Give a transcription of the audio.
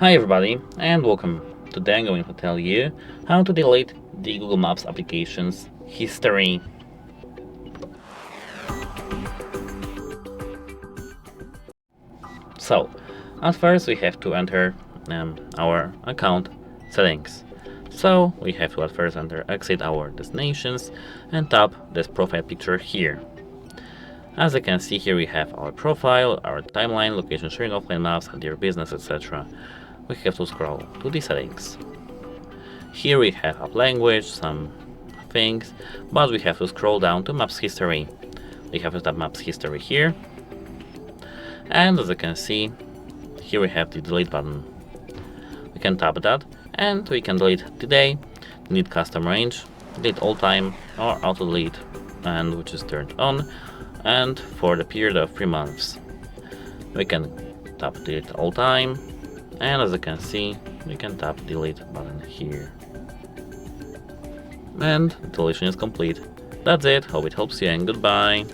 Hi everybody, and welcome. Today I'm going to tell you how to delete the Google Maps application's history. So, at first we have to enter our account settings. So we have to at first exit our destinations and tap this profile picture here. As you can see here, we have our profile, our timeline, location sharing, offline maps, dear business, etc. We have to scroll to the settings. Here we have app language, some things, but we have to scroll down to maps history. We have to tap maps history here, and as you can see, here we have the delete button. We can tap that, and we can delete today, delete custom range, delete all time, or auto delete, and which is turned on, and for the period of 3 months. We can tap delete all time, and as you can see, we can tap delete button here. And deletion is complete. That's it, hope it helps you and goodbye.